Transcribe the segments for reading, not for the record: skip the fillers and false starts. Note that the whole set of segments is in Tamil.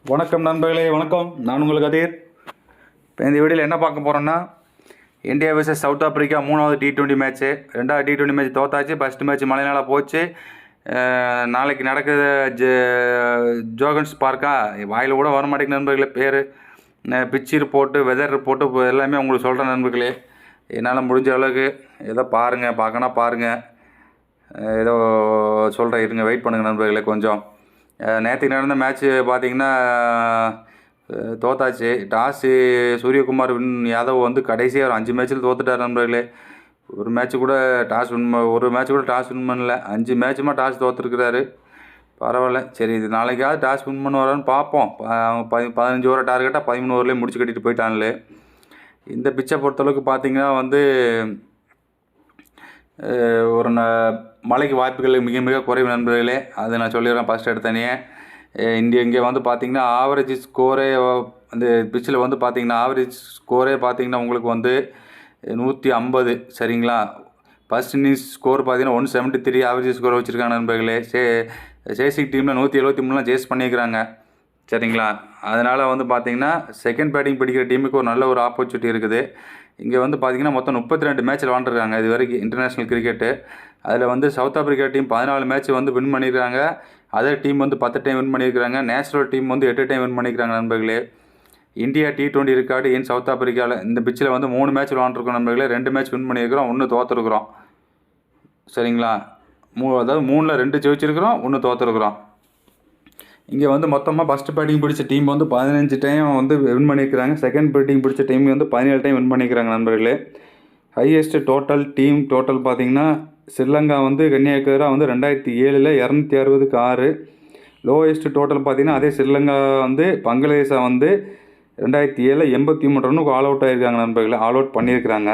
வணக்கம் நண்பர்களே, வணக்கம். நான் உங்களுக்கு கதிர். இப்போ இந்த வீடியோவில் என்ன பார்க்க போகிறோன்னா, இந்தியா vs சவுத் ஆப்பிரிக்கா 3வது T20 மேட்ச்சு. 2வது T20 மேட்ச் தோத்தாச்சு. ஃபஸ்ட்டு மேட்ச் மழைனால போச்சு. நாளைக்கு நடக்குது ஜோகன்ஸ் பார்க்கா, வாயில் கூட வர மாட்டேங்குது நண்பர்களே பேர். பிச்சு ரிப்போர்ட்டு, வெதர் ரிப்போர்ட்டு எல்லாமே உங்களுக்கு சொல்கிறேன் நண்பர்களே. என்னால் முடிஞ்ச அளவுக்கு ஏதோ பாருங்கள், பார்க்கணும் பாருங்கள். ஏதோ சொல்கிறேன், இருங்க, வெயிட் பண்ணுங்கள் நண்பர்களே கொஞ்சம். நேற்றுக்கு நடந்த மேட்ச்சு பார்த்தீங்கன்னா தோத்தாச்சு. டாஸு சூரியகுமார் யாதவ் வந்து கடைசியாக ஒரு 5 மேட்ச்சில் தோத்துட்டார் நண்பர்களே. ஒரு மேட்ச் கூட டாஸ் வின் பண்ணல. 5 மேட்சுமா டாஸ் தோற்றுருக்கிறாரு. பரவாயில்ல, சரி, இது நாளைக்காவது டாஸ் வின் பண்ண வரான்னு பார்ப்போம். 15 ஓவர் டார்கெட்டாக 13 ஓவர்லேயே முடிச்சு கட்டிட்டு போயிட்டாங்களே. இந்த பிச்சை பொறுத்தளவுக்கு பார்த்தீங்கன்னா வந்து ஒரு மழைக்கு வாய்ப்புகள் மிக மிக குறைவு நண்பர்களே. அது நான் சொல்லிடுறேன் ஃபஸ்ட் எடுத்தனையே. இங்கே வந்து பார்த்திங்கன்னா ஆவரேஜ் ஸ்கோரே அந்த பிச்சில் வந்து பார்த்திங்கன்னா ஆவரேஜ் ஸ்கோரே பார்த்திங்கன்னா உங்களுக்கு வந்து 150, சரிங்களா. ஃபஸ்ட் இன்னிங்ஸ் ஸ்கோர் பார்த்திங்கன்னா 173 ஆவரேஜ் ஸ்கோர் வச்சுருக்காங்க நண்பர்களே. சேசிக் டீமில் 173 சேஸ் பண்ணியிருக்கிறாங்க, சரிங்களா. அதனால் வந்து பார்த்திங்கன்னா செகண்ட் பேட்டிங் பிடிக்கிற டீமுக்கு ஒரு நல்ல ஒரு ஆப்பர்ச்சுனிட்டி இருக்குது. இங்கே வந்து பார்த்திங்கன்னா மொத்தம் 32 மேட்ச்சில் விளாண்டுருக்காங்க இது வரைக்கும் இன்டர்நேஷ்னல் கிரிக்கெட்டு. அதில் வந்து சவுத் ஆப்பிரிக்கா டீம் 14 மேட்ச் வந்து வின் பண்ணியிருக்காங்க. அதர் டீம் வந்து 10 டைம் வின் பண்ணியிருக்கிறாங்க. நேஷனல் டீம் வந்து 8 டைம் வின் பண்ணியிருக்காங்க நண்பர்களே. India T20 record in South ஆப்பிரிக்காவில் இந்த பிச்சில் வந்து 3 மேட்ச் விளாண்டுருக்கோம் நண்பர்களே. 2 மேட்ச் வின் பண்ணியிருக்கிறோம், 1 தோற்றுருக்குறோம், சரிங்களா. அதாவது 3ல் 2 ஜெயிச்சிருக்கிறோம், 1 தோற்றுருக்குறோம். இங்கே வந்து மொத்தமாக ஃபஸ்ட்டு பேட்டிங் பிடிச்ச டீம் வந்து 15 டைம் வந்து வின் பண்ணியிருக்கிறாங்க. செகண்ட் பேட்டிங் பிடிச்ச டீம் வந்து 17 டைம் வின் பண்ணியிருக்கிறாங்க நண்பர்களே. ஹையஸ்ட் டீம் டோட்டல் பார்த்திங்கன்னா ஸ்ரீலங்கா வந்து கன்னியாகுமரி வந்து 2007 260க்கு 6. லோயஸ்ட் டோட்டல் பார்த்திங்கன்னா அதே ஸ்ரீலங்கா வந்து பங்களாதேஷை வந்து 2007 83 ரன்னுக்கு ஆல் அவுட் ஆகிருக்காங்க நண்பர்களே. ஆல் அவுட் பண்ணியிருக்கிறாங்க.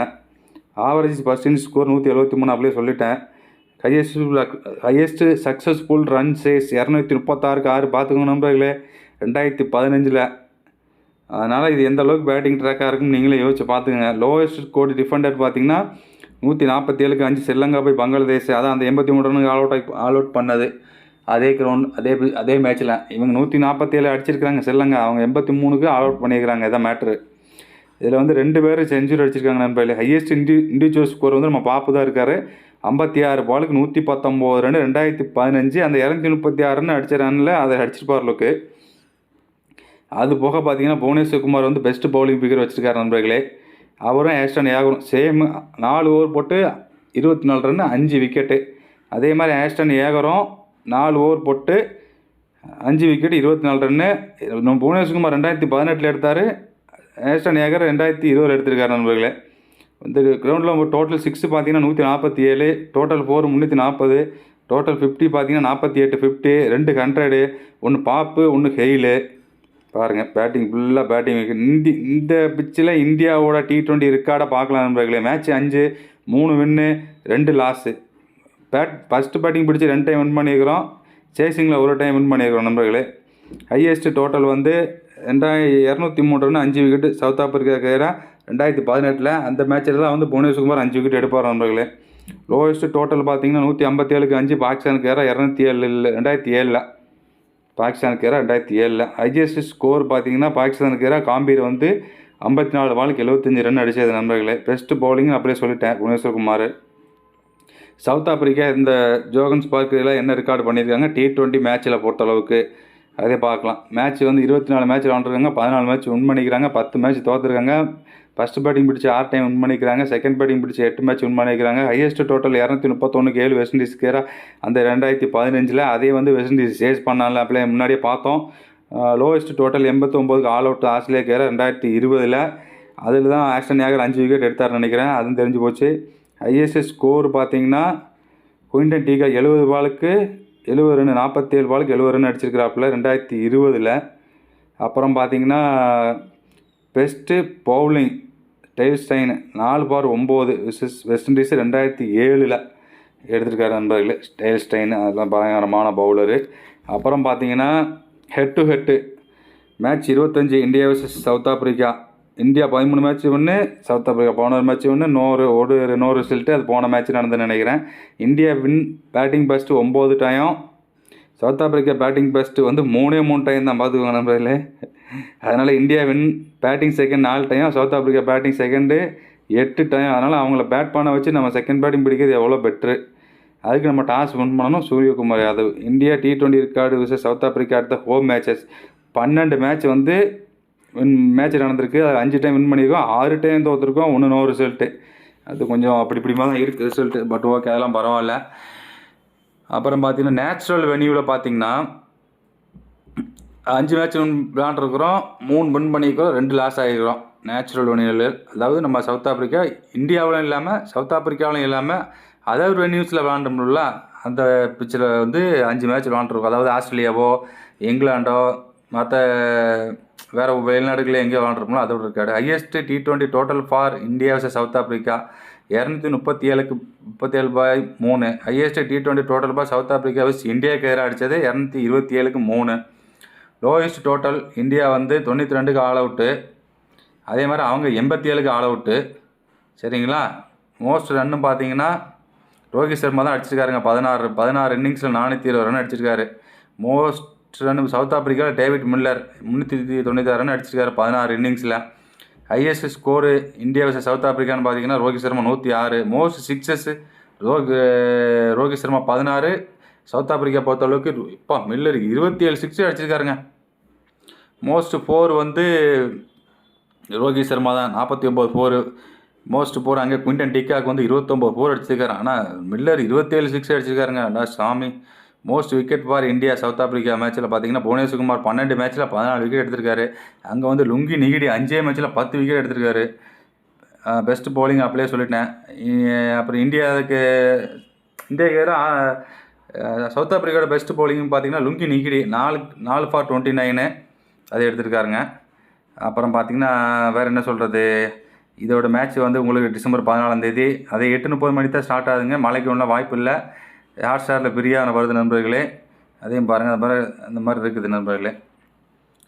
ஆவரேஜ் ஃபஸ்ட் இன்னிங்ஸ் ஸ்கோர் 173 அப்படியே சொல்லிட்டேன். ஹையஸ்ட் சக்ஸஸ்ஃபுல் ரன் சேஸ் 236க்கு 6 பார்த்துக்கோங்க நண்பர்களே 2015. அதனால் இது எந்த அளவுக்கு பேட்டிங் ட்ராக்காக இருக்குன்னு நீங்களே யோசிச்சு பார்த்துக்கங்க. லோவஸ்ட் ஸ்கோர் டிஃபெண்டர் பார்த்தீங்கன்னா 147க்கு 5 ஸ்ரீலங்கா போய் பங்களாதேஷ், அதான் அந்த 83 ரன்னுக்கு ஆல் அவுட் பண்ணது. அதே அதே மேட்ச்சில் இவங்க 147 அடிச்சிருக்கிறாங்க ஸ்ரீலங்கா, அவங்க 83க்கு ஆல் அவுட் பண்ணியிருக்கிறாங்க. இதான் மேட்ரு. இதில் வந்து 2 பேர் செஞ்சுரி அடிச்சிருக்காங்க நண்பர்களே. ஹையஸ்ட் இண்டிவிஜுவல் ஸ்கோர் வந்து நம்ம பாப்பு தான் இருக்கார். 56 பாலுக்கு 119 ரன் 2015. அந்த 236 ரன் அடித்த ரனில் அதை அடிச்சிருப்பார் லோக்கு. அது போக பார்த்தீங்கன்னா புவனேஸ்வர் குமார் வந்து பெஸ்ட் பவுலிங் பிகர் வச்சுருக்காரு நண்பர்களே. அவரும் ஆஸ்டன் ஏகரும் சேம் 4 ஓவர் போட்டு 24 ரன் 5 விக்கெட்டு. அதே மாதிரி ஆஸ்டன் ஏகரும் 4 ஓவர் போட்டு 5 விக்கெட்டு 24 ரன்னு. புவனேஸ்வர் குமார் 2018 எடுத்தார். ஆஸ்டன் ஏகர் 2020 எடுத்திருக்காரு நண்பர்களே. இந்த கிரவுண்டில் டோட்டல் 6 பார்த்தீங்கன்னா 147, டோட்டல் 4 340, டோட்டல் 50 பார்த்தீங்கன்னா 48 50, 2 100, 1 பாப்பு 1 ஹெயிலு. பாருங்கள், பேட்டிங் ஃபுல்லாக பேட்டிங். இந்த பிச்சில் இந்தியாவோட T20 ரெக்கார்டை பார்க்கலாம் நண்பர்களே. மேட்ச் 5, 3 வின்னு 2 லாஸு. ஃபஸ்ட்டு பேட்டிங் பிடிச்சி 2 டைம் வின் பண்ணியிருக்கிறோம். சேசிங்கில் 1 டைம் வின் பண்ணியிருக்கிறோம் நண்பர்களே. ஹையஸ்ட் டோட்டல் வந்து 203 ரன் 5 விக்கெட்டு சவுத் ஆப்பிரிக்கா கேரா 2018. அந்த மேட்சில் தான் வந்து புவனேஸ்வர் குமார் 5 விக்கெட் எடுப்பார் நண்பர்களே. லோவஸ்ட் டோட்டல் பார்த்தீங்கன்னா 157க்கு 5 பாகிஸ்தானுக்கு கேரா 2007 பாகிஸ்தானுக்கு கேரா 2007. ஹையஸ்ட் ஸ்கோர் பார்த்தீங்கன்னா பாகிஸ்தானுக்கு கேரா காம்பீர் வந்து 54 பாலுக்கு 75 ரன் அடித்தது நண்பர்களே. பெஸ்ட் பவுலிங்னு அப்படியே சொல்லிட்டேன் புவனேஸ்வர் குமார். சவுத் ஆப்பிரிக்கா இந்த ஜோகன்ஸ் பார்க்கில் என்ன ரெக்கார்டு பண்ணியிருக்காங்க T20 மேட்ச்சில் பொறுத்தளவுக்கு அதே பார்க்கலாம். மேட்ச் வந்து 24 மேட்ச் விளாண்டுருக்காங்க. 14 மேட்ச் வின் பண்ணிக்கிறாங்க. 10 மேட்ச் தோற்றுருக்காங்க. ஃபஸ்ட்டு பேட்டிங் பிடிச்சி 6 டைம் வின் பண்ணிக்கிறாங்க. செகண்ட் பேட்டிங் பிடிச்சி 8 மேட்ச் வின் பண்ணிக்கிறாங்க. ஹையஸ்ட் டோட்டல் 231க்கு 7 வெஸ்ட் இண்டீஸ் கேரா அந்த 2015. அதே வந்து வெஸ்ட் இண்டீஸ் சேஸ் பண்ணால அப்படியே முன்னாடியே பார்த்தோம். லோவஸ்ட் டோட்டல் 89க்கு ஆல் அவுட் ஆஸ்திரேலியா கேரா 2020. அதில் தான் ஆஸ்டன் ஏகர் 5 விக்கெட் எடுத்தார்னு நினைக்கிறேன், அதுவும் தெரிஞ்சு போச்சு. ஹையஸ்ட் ஸ்கோர் பார்த்தீங்கன்னா குயின்டன் டீகா 70 பாலுக்கு 70 ரன் 47 பாலுக்கு 70 ரன் அடிச்சிருக்கிறாப்புல 2020. அப்புறம் பார்த்தீங்கன்னா பெஸ்ட்டு பவுலிங் டெய்ல்ஸ்டைன் 4/9 வெஸ்ட் இண்டீஸ் 2007 எடுத்திருக்காரு நண்பர்களே. டெய்ல்ஸ்டைன் அதெல்லாம் பயங்கரமான பவுலரு. அப்புறம் பார்த்தீங்கன்னா head to head match 25 India vs south Africa. India 13 match ஒன்று, சவுத் ஆப்பிரிக்கா 11 மேட்ச் ஒன்று, நோ ரிசல்ட்டு. அது போன மேட்ச் நடந்துன்னு நினைக்கிறேன். India win batting first 9 time, south Africa batting best வந்து 3 டைம் தான் பார்த்துக்கோங்க நண்பர்களே. அதனால் India batting second 4 time, south Africa batting second 8 time. அதனால் அவங்கள பேட் பண்ண வச்சு நம்ம செகண்ட் பேட்டிங் பிடிக்கிறது எவ்வளோ பெட்ரு. அதுக்கு நம்ம டாஸ் வின் பண்ணணும். Suryakumar Yadav. India T20 record versus South Africa அடுத்த ஹோம் மேட்சஸ் 12 மேட்ச் வந்து மேட்ச் நடந்திருக்கு. அது 5 டைம் வின் பண்ணியிருக்கோம், 6 டைம் தோற்றுருக்கோம், 1 நோ ரிசல்ட்டு. அது கொஞ்சம் அப்படி இப்படிமா தான் இருக்குது ரிசல்ட்டு. பட் ஓகே, அதெல்லாம் பரவாயில்ல. அப்புறம் பார்த்தீங்கன்னா நேச்சுரல் வென்யூவில் பார்த்தீங்கன்னா 5 மேட்ச் விளாண்டுருக்குறோம், 3 வின் பண்ணியிருக்கிறோம், 2 லாஸ் ஆகிருக்கிறோம் நேச்சுரல் வென்யூவில். அதாவது நம்ம சவுத் ஆப்பிரிக்கா இந்தியாவிலும் இல்லாமல் சவுத் ஆப்பிரிக்காவிலும் இல்லாமல் அதர் வென்யூஸில் விளாண்டோம்ல, அந்த பிச்சில் வந்து 5 மேட்ச் விளாண்டுருக்கோம். அதாவது ஆஸ்திரேலியாவோ இங்கிலாண்டோ மற்ற வேறு வெளிநாடுகளே எங்கேயோ விளாண்டுருக்கோம்ல அதோட இருக்காது. Highest T20 total for India versus south Africa 237/3. Highest T20 total for south Africa versus இந்தியாவுக்கு எதிராக அடித்தது 227/3. லோயஸ்ட் டோட்டல் இந்தியா வந்து 92க்கு ஆல் அவுட்டு. அதே மாதிரி அவங்க 87க்கு ஆல் அவுட்டு. சரிங்களா. மோஸ்ட் ரன்னு பார்த்தீங்கன்னா ரோஹித் சர்மா தான் அடிச்சிருக்காருங்க. 16 இன்னிங்ஸில் 420 ரன் அடிச்சிருக்காரு. Most run South Africa David Miller 396 run அடிச்சிருக்காரு 16 இன்னிங்ஸில். Highest score India versus South ஆப்பிரிக்கான்னு பார்த்தீங்கன்னா Rohit Sharma 106. Most sixes Rohit Sharma 16. South Africa பொறுத்தளவுக்கு இப்போ மில்லர் 27 சிக்ஸ் அடிச்சிருக்காருங்க. மோஸ்ட் 4 வந்து ரோஹித் சர்மா தான் 49 4. மோஸ்ட் 4 அங்கே குவிண்டன் டிகாக் வந்து 29 4 அடிச்சிருக்காரு. ஆனால் மில்லர் 27 சிக்ஸ் அடிச்சிருக்காருங்க. சாமி. Most wicket for India south Africa மேட்ச்சில் பார்த்தீங்கன்னா புவனேஸ்குமார் 12 மேட்ச்சில் 14 விக்கெட் எடுத்திருக்காரு. அங்கே வந்து லுங்கி நிகிடி 5 மேட்ச்சில் 10 விக்கெட் எடுத்திருக்காரு. பெஸ்ட் பவுலிங் அப்படியே சொல்லிட்டேன். அப்புறம் இந்தியாவுக்கு சவுத் ஆப்பிரிக்காவோட பெஸ்ட் பவுலிங்னு பார்த்தீங்கன்னா லுங்கி நிகிடி 4 ஃபார் 29 அது எடுத்திருக்காருங்க. அப்புறம் பார்த்தீங்கன்னா வேறு என்ன சொல்கிறது, இதோட மேட்ச் வந்து உங்களுக்கு டிசம்பர் 14 அது 8:30 மணி தான் ஸ்டார்ட் ஆகுதுங்க. மழைக்கு ஒன்றும் வாய்ப்பு இல்லை. ஹாட் ஸ்டாரில் ஃப்ரீயாக வருது நண்பர்களே, அதையும் பாருங்கள். அந்த மாதிரி இருக்குது நண்பர்களே.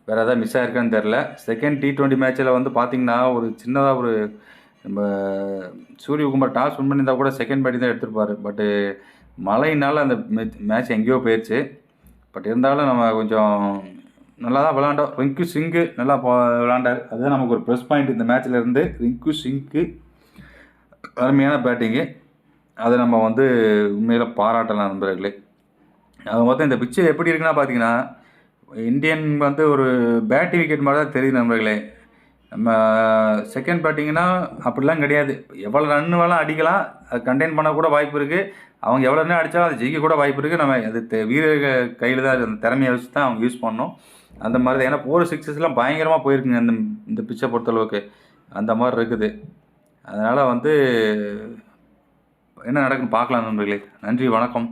வேறு எதாவது மிஸ் ஆகிருக்கான்னு தெரில. செகண்ட் T20 மேட்ச்சில் வந்து பார்த்திங்கன்னா ஒரு சின்னதாக ஒரு நம்ம சூரியகுமார் டாஸ் வின் பண்ணியிருந்தால் கூட செகண்ட் பேட்டிங் தான் எடுத்திருப்பார். பட்டு மழையினால் அந்த மேட்ச் எங்கேயோ போயிடுச்சு. பட் இருந்தாலும் நம்ம கொஞ்சம் நல்லா தான் விளாண்டோம். ரிங்கு சிங்கு நல்லா விளாண்டார். அதுதான் நமக்கு ஒரு ப்ளஸ் பாயிண்ட் இந்த மேட்ச்சில் இருந்து. ரிங்கு சிங்கு அருமையான பேட்டிங்கு. அதை நம்ம வந்து உண்மையில் பாராட்டலாம் நண்பர்களே. அது மொத்தம் இந்த பிச்சு எப்படி இருக்குன்னா பார்த்தீங்கன்னா இந்தியன் வந்து ஒரு பேட்டிங் விக்கெட் மாதிரி தான் தெரியுது நண்பர்களே. நம்ம செகண்ட் பேட்டிங்னா அப்படிலாம் கிடையாது. எவ்வளோ ரன்னு வேணால் அடிக்கலாம், அது கண்டெயின் பண்ண கூட வாய்ப்பு இருக்குது. அவங்க எவ்வளோ ரன் அடித்தாலும் அது ஜெயிக்க கூட வாய்ப்பு இருக்குது. நம்ம அது வீரர்கள் கையில் தான் அந்த திறமையை வச்சு தான் அவங்க யூஸ் பண்ணணும். அந்த மாதிரி தான். ஏன்னா 4 6ஸ்லாம் பயங்கரமாக போயிருக்குங்க இந்த பிச்சை பொறுத்தளவுக்கு. அந்த மாதிரி இருக்குது. அதனால் வந்து என்ன நடக்குன்னு பார்க்கலாம் நண்பர்களே. நன்றி, வணக்கம்.